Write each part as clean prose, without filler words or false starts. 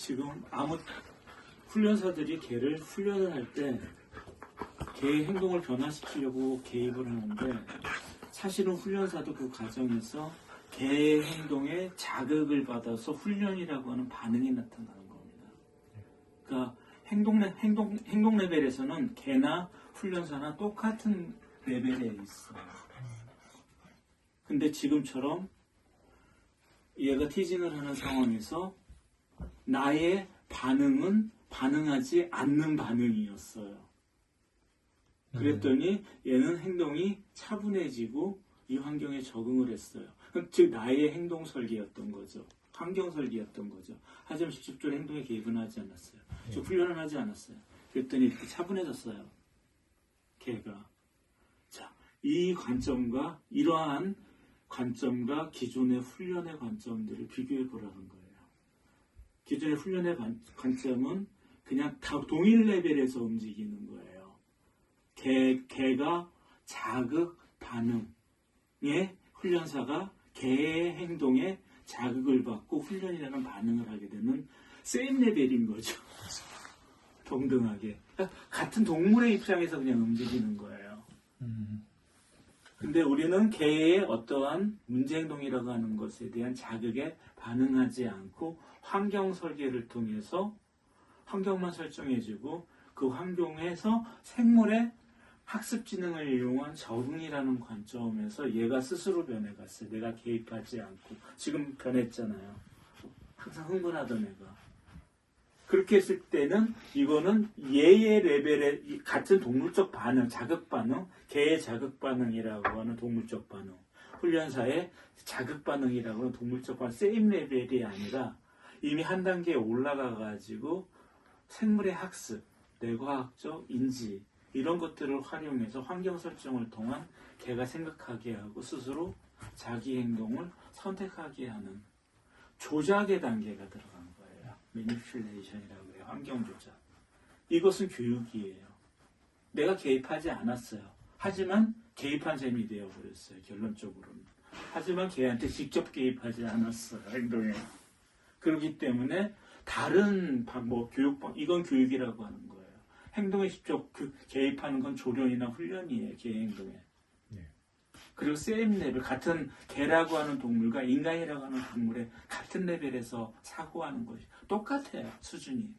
지금 아무 훈련사들이 개를 훈련을 할 때 개의 행동을 변화시키려고 개입을 하는데 사실은 훈련사도 그 과정에서 개의 행동에 자극을 받아서 훈련이라고 하는 반응이 나타나는 겁니다. 그러니까 행동 레벨에서는 개나 훈련사나 똑같은 레벨에 있어요. 근데 지금처럼 얘가 티징을 하는 상황에서 나의 반응은 반응하지 않는 반응이었어요. 그랬더니 얘는 행동이 차분해지고 이 환경에 적응을 했어요. 즉 나의 행동 설계였던 거죠. 환경 설계였던 거죠. 하지만 직접적으로 행동에 개입은 하지 않았어요. 즉 훈련을 하지 않았어요. 그랬더니 이렇게 차분해졌어요. 개가. 자, 이 관점과 이러한 관점과 기존의 훈련의 관점들을 비교해 보라는 거예요. 기존의 훈련의 관점은 그냥 다 동일 레벨에서 움직이는 거예요. 개가 자극 반응에 훈련사가 개의 행동에 자극을 받고 훈련이라는 반응을 하게 되는 세임 레벨인 거죠. 동등하게. 같은 동물의 입장에서 그냥 움직이는 거예요. 근데 우리는 개의 어떠한 문제 행동이라고 하는 것에 대한 자극에 반응하지 않고 환경 설계를 통해서 환경만 설정해주고 그 환경에서 생물의 학습 지능을 이용한 적응이라는 관점에서 얘가 스스로 변해갔어요. 내가 개입하지 않고. 지금 변했잖아요. 항상 흥분하던 애가. 그렇게 했을 때는 이거는 얘의 레벨에 같은 동물적 반응, 자극 반응, 개의 자극 반응이라고 하는 동물적 반응, 훈련사의 자극 반응이라고 하는 동물적 반응, 세임 레벨이 아니라 이미 한 단계 올라가 가지고 생물의 학습, 뇌과학적 인지 이런 것들을 활용해서 환경 설정을 통한 개가 생각하게 하고 스스로 자기 행동을 선택하게 하는 조작의 단계가 들어간 거예요. 매니플레이션이라고 해요. 환경 조작. 이것은 교육이에요. 내가 개입하지 않았어요. 하지만 개입한 셈이 되어버렸어요. 결론적으로는. 하지만 개한테 직접 개입하지 않았어요. 행동에. 그렇기 때문에 다른 방법, 교육법, 이건 교육이라고 하는 거예요. 행동에 직접 개입하는 건 조련이나 훈련이에요. 개의 행동에. 네. 그리고 세임 레벨, 같은 개라고 하는 동물과 인간이라고 하는 동물의 같은 레벨에서 사고하는 것이 똑같아요. 수준이.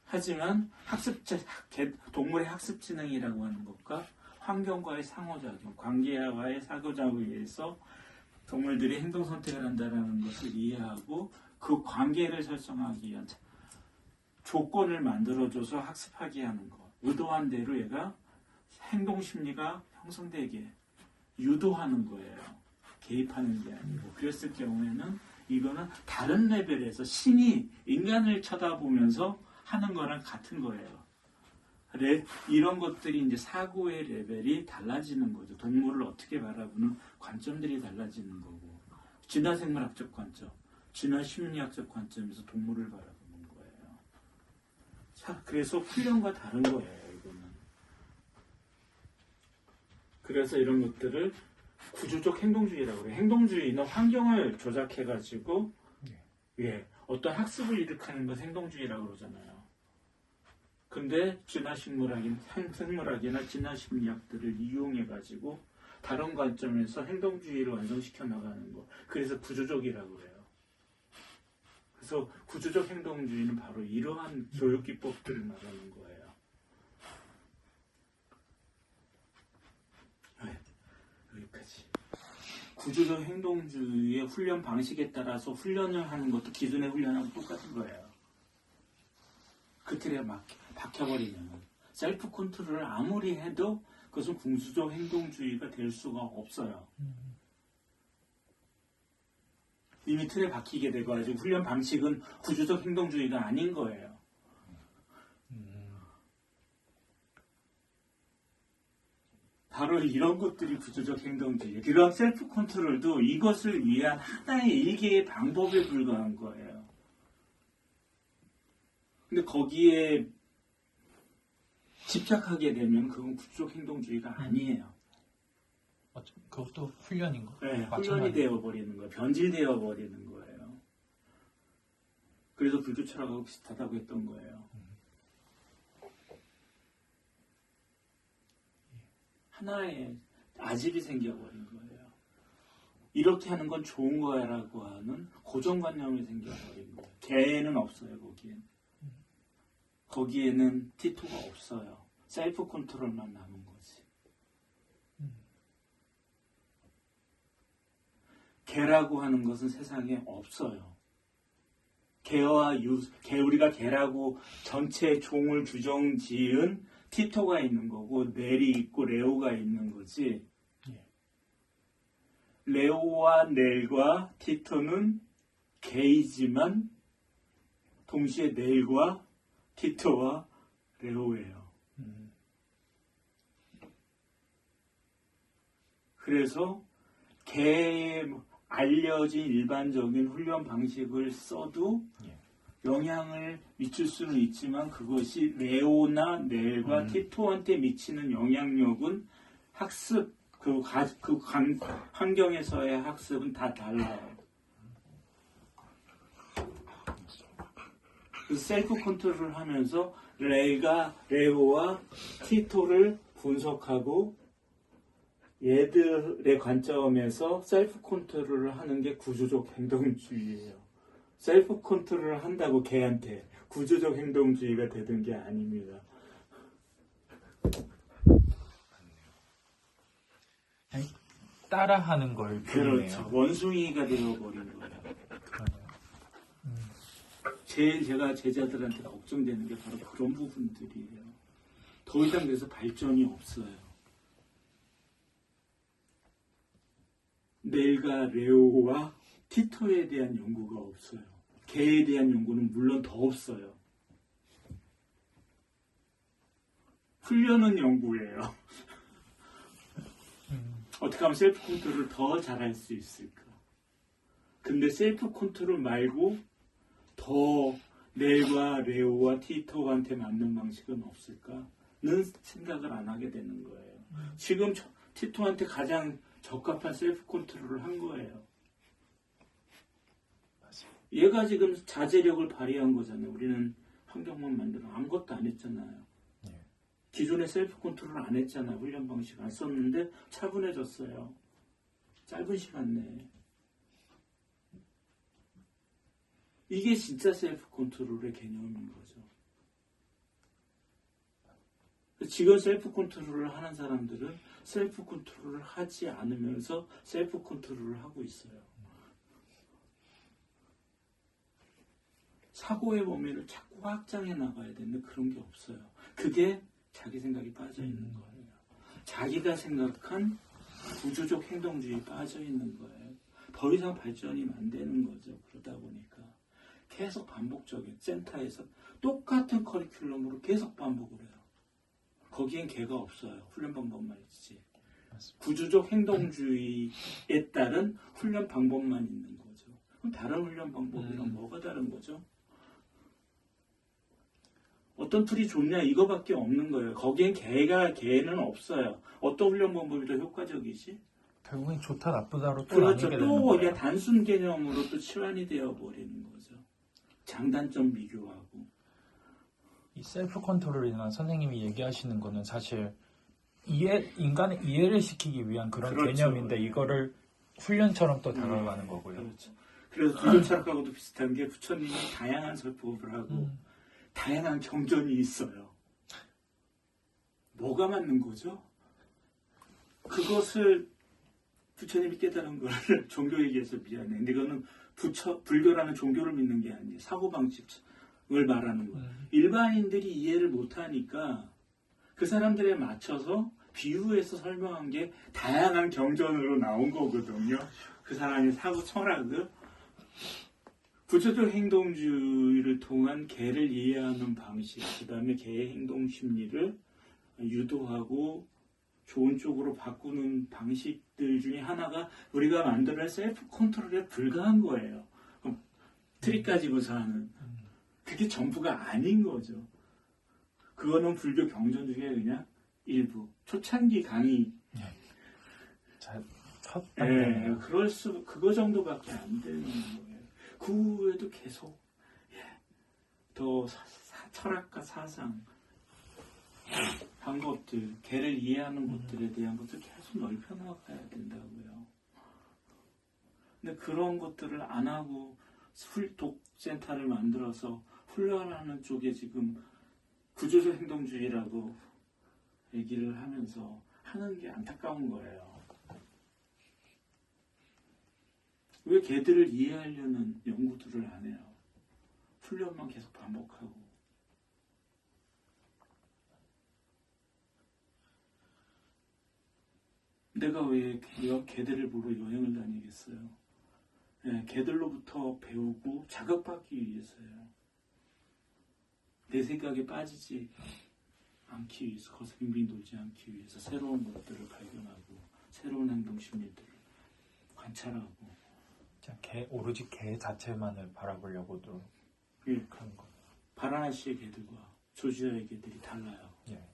하지만 동물의 학습 지능이라고 하는 것과 환경과의 상호작용, 관계와의 상호작용에서 동물들이 행동 선택을 한다는 것을 이해하고 그 관계를 설정하기 위한 조건을 만들어줘서 학습하게 하는 것. 의도한 대로 얘가 행동 심리가 형성되게 유도하는 거예요. 개입하는 게 아니고. 그랬을 경우에는 이거는 다른 레벨에서 신이 인간을 쳐다보면서 하는 거랑 같은 거예요. 이런 것들이 이제 사고의 레벨이 달라지는 거죠. 동물을 어떻게 바라보는 관점들이 달라지는 거고. 진화 생물학적 관점, 진화 심리학적 관점에서 동물을 바라보는 거예요. 자, 그래서 훈련과 다른 거예요, 이거는. 그래서 이런 것들을 구조적 행동주의라고 그래요. 행동주의는 환경을 조작해가지고, 어떤 학습을 이룩하는 것 행동주의라고 그러잖아요. 근데 생물학이나 진화심리학들을 이용해가지고 다른 관점에서 행동주의를 완성시켜 나가는 거. 그래서 구조적이라고 해요. 그래서 구조적 행동주의는 바로 이러한 교육기법들을 말하는 거예요. 여기까지. 구조적 행동주의의 훈련 방식에 따라서 훈련을 하는 것도 기존의 훈련하고 똑같은 거예요. 그 틀에 박혀버리면 셀프 컨트롤을 아무리 해도 그것은 구조적 행동주의가 될 수가 없어요. 이미 틀에 박히게 돼가지고 훈련 방식은 구조적 행동주의가 아닌 거예요. 바로 이런 것들이 구조적 행동주의예요. 그런 셀프 컨트롤도 이것을 위한 하나의 일개의 방법에 불과한 거예요. 근데 거기에 집착하게 되면 그건 구조적 행동주의가 아니에요. 그것도 훈련인 거? 네, 훈련이 되어버리는 거예요. 변질되어버리는 거예요. 그래서 불교 철학하고 비슷하다고 했던 거예요. 하나의 아집이 생겨버린 거예요. 이렇게 하는 건 좋은 거야라고 하는 고정관념이 생겨버린 거예요. 개는 없어요, 거기엔. 거기에는 티토가 없어요. 셀프 컨트롤만 남은 거지. 개라고 하는 것은 세상에 없어요. 우리가 개라고 전체 종을 규정 지은 티토가 있는 거고, 넬이 있고, 레오가 있는 거지. 레오와 넬과 티토는 개이지만, 동시에 넬과 티토와 레오예요. 그래서 개의 알려진 일반적인 훈련 방식을 써도 영향을 미칠 수는 있지만 그것이 레오나 넬과 티토한테 미치는 영향력은 학습, 환경에서의 학습은 다 달라요. 그 셀프 컨트롤을 하면서 레오와 티토를 분석하고 얘들의 관점에서 셀프 컨트롤을 하는 게 구조적 행동주의예요. 셀프 컨트롤을 한다고 걔한테 구조적 행동주의가 되는 게 아닙니다. 따라하는 걸 그렇죠. 원숭이가 되어버린 거예요. 제가 제자들한테 걱정되는 게 바로 그런 부분들이에요. 더 이상 그래서 발전이 없어요. 넬과 레오와 티토에 대한 연구가 없어요. 개에 대한 연구는 물론 더 없어요. 훈련은 연구예요. 어떻게 하면 셀프 컨트롤을 더 잘할 수 있을까? 근데 셀프 컨트롤 말고 더 넬과 레오와 티토한테 맞는 방식은 없을까는 생각을 안 하게 되는 거예요. 지금 티토한테 가장 적합한 셀프 컨트롤을 한 거예요. 얘가 지금 자제력을 발휘한 거잖아요. 우리는 환경만 만들어 아무것도 안 했잖아요. 기존에 셀프 컨트롤 안 했잖아요. 훈련 방식 안 썼는데 차분해졌어요. 짧은 시간 내에. 이게 진짜 셀프 컨트롤의 개념인 거죠. 지금 셀프 컨트롤을 하는 사람들은 셀프 컨트롤을 하지 않으면서 셀프 컨트롤을 하고 있어요. 사고의 범위를 자꾸 확장해 나가야 되는데 그런 게 없어요. 그게 자기 생각이 빠져 있는 거예요. 자기가 생각한 구조적 행동주의에 빠져 있는 거예요. 더 이상 발전이 안 되는 거죠. 그러다 보니까 계속 반복적인 센터에서 똑같은 커리큘럼으로 계속 반복을 해요. 거기엔 개가 없어요. 훈련 방법만 있지. 구조적 행동주의에 따른 훈련 방법만 있는 거죠. 그럼 다른 훈련 방법이랑 뭐가 다른 거죠? 어떤 툴이 좋냐 이거밖에 없는 거예요. 거기엔 개는 없어요. 어떤 훈련 방법이 더 효과적이지? 결국엔 좋다 나쁘다로 또 그렇죠. 나뉘게 되는 또 거예요. 그냥 단순 개념으로 또 치환이 되어 버리는 거죠. 장단점 비교하고. 이 셀프 컨트롤이나 선생님이 얘기하시는 거는 사실 인간의 이해를 시키기 위한 그런 그렇죠. 개념인데 이거를 훈련처럼 또 다가가는 거고요. 그렇죠. 그래서 불교 철학하고도 비슷한 게 부처님이 다양한 설법을 하고 다양한 경전이 있어요. 뭐가 맞는 거죠? 그것을 부처님이 깨달은 거를 종교 얘기해서 미안해. 근데 이거는 불교라는 종교를 믿는 게 아니에요. 사고방식을 말하는 거예요. 일반인들이 이해를 못하니까 그 사람들에 맞춰서 비유해서 설명한 게 다양한 경전으로 나온 거거든요. 그 사람의 사고 철학을. 구조적 행동주의를 통한 개를 이해하는 방식, 그 다음에 개의 행동 심리를 유도하고 좋은 쪽으로 바꾸는 방식들 중에 하나가 우리가 만드는 셀프 컨트롤에 불과한 거예요. 트릭 가지고서 하는. 그게 전부가 아닌 거죠. 그거는 불교 경전 중에 그냥 일부. 초창기 강의. 첫 그거 정도밖에 안 되는 거예요. 그 후에도 계속 더 철학과 사상, 방법들, 개를 이해하는 것들에 대한 것을 계속 넓혀나가야 된다고요. 근데 그런 것들을 안 하고 독센터를 만들어서 훈련하는 쪽에 지금 구조적 행동주의라고 얘기를 하면서 하는 게 안타까운 거예요. 왜 개들을 이해하려는 연구들을 안 해요? 훈련만 계속 반복하고. 내가 왜 개들을 보러 여행을 다니겠어요? 네, 개들로부터 배우고 자극받기 위해서요. 내 생각에 빠지지 않기 위해서, 거기서 빙빙 돌지 않기 위해서 새로운 것들을 발견하고 새로운 행동 심리들을 관찰하고. 오로지 개 자체만을 바라보려고도 예, 그런 거. 바라나시의 개들과 조지아의 개들이 달라요. 예.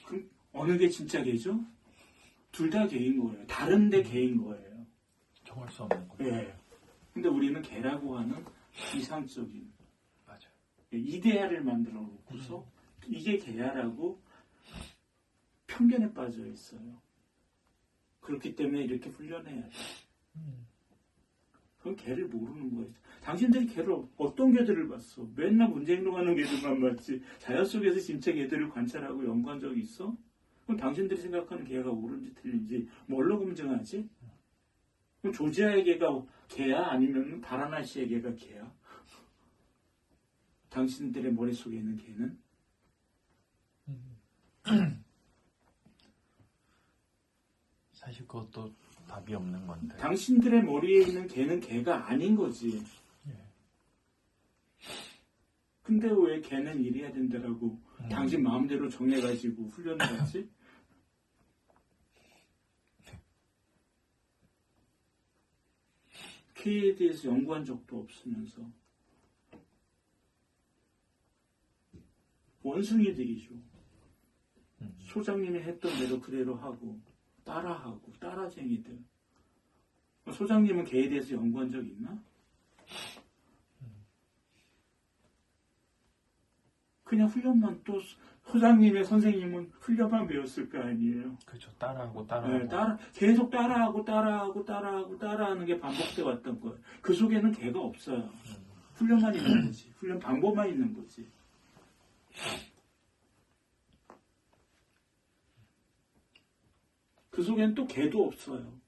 그럼 어느 게 진짜 개죠? 둘 다 개인 거예요. 다른데 개인 거예요. 정할 수 없는 거. 예. 근데 우리는 개라고 하는 이상적인, 맞아요. 이데아를 만들어 놓고서 이게 개야라고 편견에 빠져 있어요. 그렇기 때문에 이렇게 훈련해야 돼. 그건 개를 모르는 거예요. 당신들이 개를 어떤 개들을 봤어? 맨날 문제 행동하는 개들만 봤지. 자연 속에서 진짜 개들을 관찰하고 연구한 적이 있어? 그럼 당신들이 생각하는 개가 옳은지 틀린지 뭘로 검증하지? 그럼 조지아의 개가 개야? 아니면 바라나시의 개가 개야? 당신들의 머릿속에 있는 개는? 사실 그것도 답이 없는 건데. 당신들의 머리에 있는 개는 개가 아닌 거지. 예. 근데 왜 개는 이래야 된다라고 당신 마음대로 정해가지고 훈련을 하지? 개에 대해서 연구한 적도 없으면서 원숭이들이죠. 소장님이 했던 대로 그대로 하고 따라하고 따라쟁이들. 소장님은 개에 대해서 연구한 적 있나? 그냥 훈련만 또 소장님의 선생님은 훈련만 배웠을 거 아니에요. 그렇죠. 따라하고. 네, 계속 따라하는 게 반복돼 왔던 거예요. 그 속에는 개가 없어요. 훈련만 있는 거지. 훈련 방법만 있는 거지. 그 속에는 또 개도 없어요.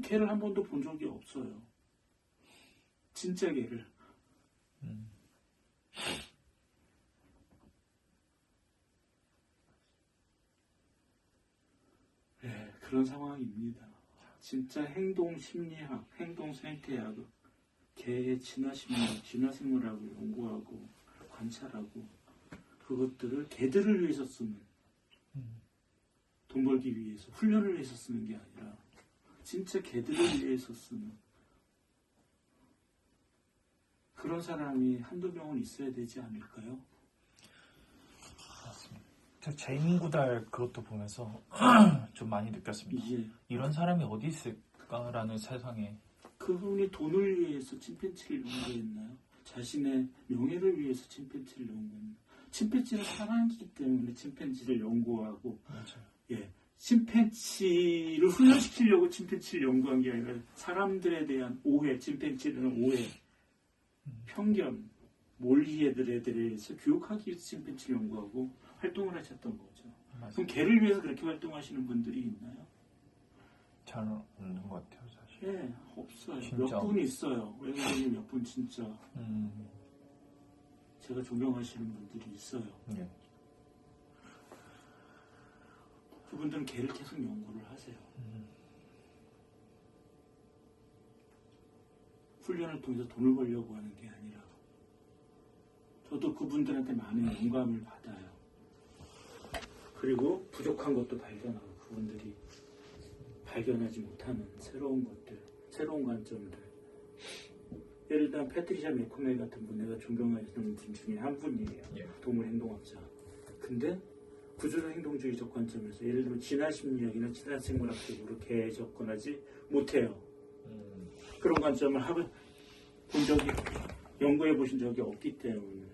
개를 한 번도 본 적이 없어요. 진짜 개를. 네, 그런 상황입니다. 진짜 행동 심리학, 행동 생태학, 개의 진화생물학을 연구하고 관찰하고 그것들을 개들을 위해서 쓰는, 돈 벌기 위해서, 훈련을 위해서 쓰는 게 아니라 진짜 개들을 위해서 쓰는 그런 사람이 한두 명은 있어야 되지 않을까요? 맞습니다. 저 제인구달 그것도 보면서 좀 많이 느꼈습니다. 이런 사람이 어디 있을까라는 세상에. 그분이 돈을 위해서 침팬지를 연구했나요? 자신의 명예를 위해서 침팬지를 연구했나요? 침팬지는 사랑이기 때문에 침팬지를 연구하고, 맞아요. 예, 침팬지를 훈련시키려고 침팬지를 연구한 게 아니라 사람들에 대한 오해, 침팬지는 오해, 편견, 몰리애들에 대해서 교육하기 위해서 침팬지를 연구하고 활동을 하셨던 거죠. 맞아요. 그럼 개를 위해서 그렇게 활동하시는 분들이 있나요? 잘 없는 것 같아요, 사실. 예, 없어요. 진짜. 몇 분 있어요. 외국인이 몇 분 진짜 제가 존경하시는 분들이 있어요. 예. 그분들은 개를 계속 연구를 하세요. 훈련을 통해서 돈을 벌려고 하는 게 아니라 저도 그분들한테 많은 영감을 받아요. 그리고 부족한 것도 발견하고 그분들이 발견하지 못하는 새로운 것들, 새로운 관점들. 예를 들면 패트리샤 매코메 같은 분, 내가 존경하는 분 중에 한 분이에요. 예. 동물 행동학자. 근데 구조적 행동주의적 관점에서 예를 들면 진화 심리학이나 진화 생물학적으로 개에 접근하지 못해요. 그런 관점을 본 적이, 연구해 보신 적이 없기 때문에.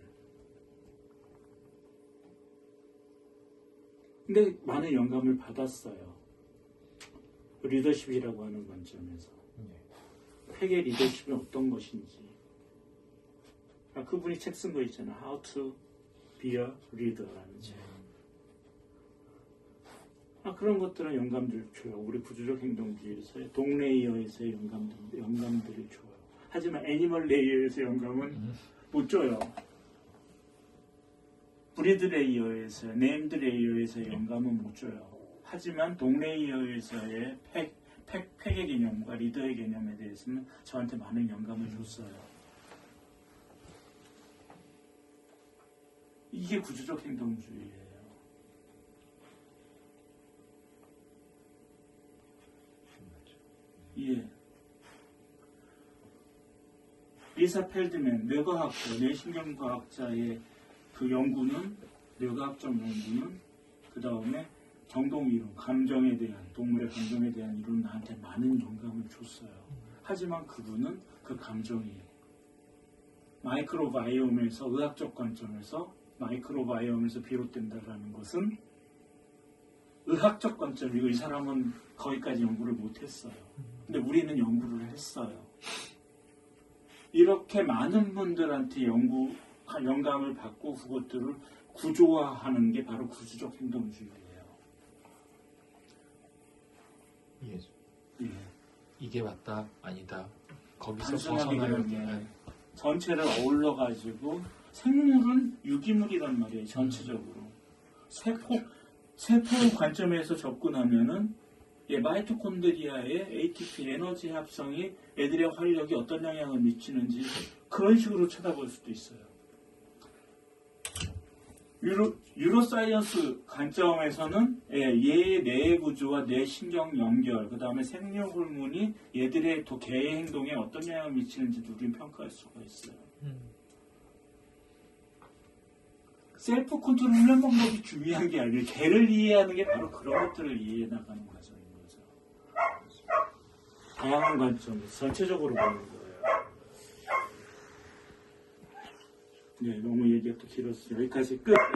근데 많은 영감을 받았어요. 리더십이라고 하는 관점에서. 회계 리더십이 어떤 것인지. 그분이 책 쓴 거 있잖아. How to be a leader라는 책. 그런 것들은 영감들을 줘요. 우리 구조적 행동주의에서의 동레이어에서의 영감들을 줘요. 하지만 애니멀 레이어에서의 영감은 못 줘요. 브리드 레이어에서, 네임드 레이어에서의 영감은 못 줘요. 하지만 동레이어에서의 팩의 개념과 리더의 개념에 대해서는 저한테 많은 영감을 줬어요. 이게 구조적 행동주의예요. 예. 리사 펠드맨, 뇌과학자, 뇌신경과학자의 그 연구는, 뇌과학적 연구는, 그 다음에 정동이론, 감정에 대한, 동물의 감정에 대한 이론 나한테 많은 영감을 줬어요. 하지만 그분은 그 감정이 마이크로바이옴에서, 의학적 관점에서 마이크로바이옴에서 비롯된다라는 것은 의학적 관점이고, 이 사람은 거기까지 연구를 못했어요. 근데 우리는 연구를 했어요. 이렇게 많은 분들한테 영감을 받고 그것들을 구조화하는 게 바로 구조적 행동주의예요. 예. 예. 이게 맞다, 아니다. 거기서 단순하게 벗어나야 그러면 전체를 어울러 가지고 생물은 유기물이란 말이에요. 전체적으로 세포 관점에서 접근하면은 마이토콘드리아의 ATP 에너지 합성이 애들의 활력이 어떤 영향을 미치는지 그런 식으로 쳐다볼 수도 있어요. 유로사이언스 관점에서는 얘의 뇌 구조와 뇌 신경 연결, 그 다음에 생명 호르몬이 얘들의 개의 행동에 어떤 영향을 미치는지도 우리는 평가할 수가 있어요. 셀프 컨트롤 훈련 방법이 중요한 게 아니에요. 개를 이해하는 게 바로 그런 것들을 이해해 나가는 과정인 거죠. 다양한 관점에서 전체적으로 보는 거예요. 네, 너무 얘기가 또 길었어요. 여기까지 끝.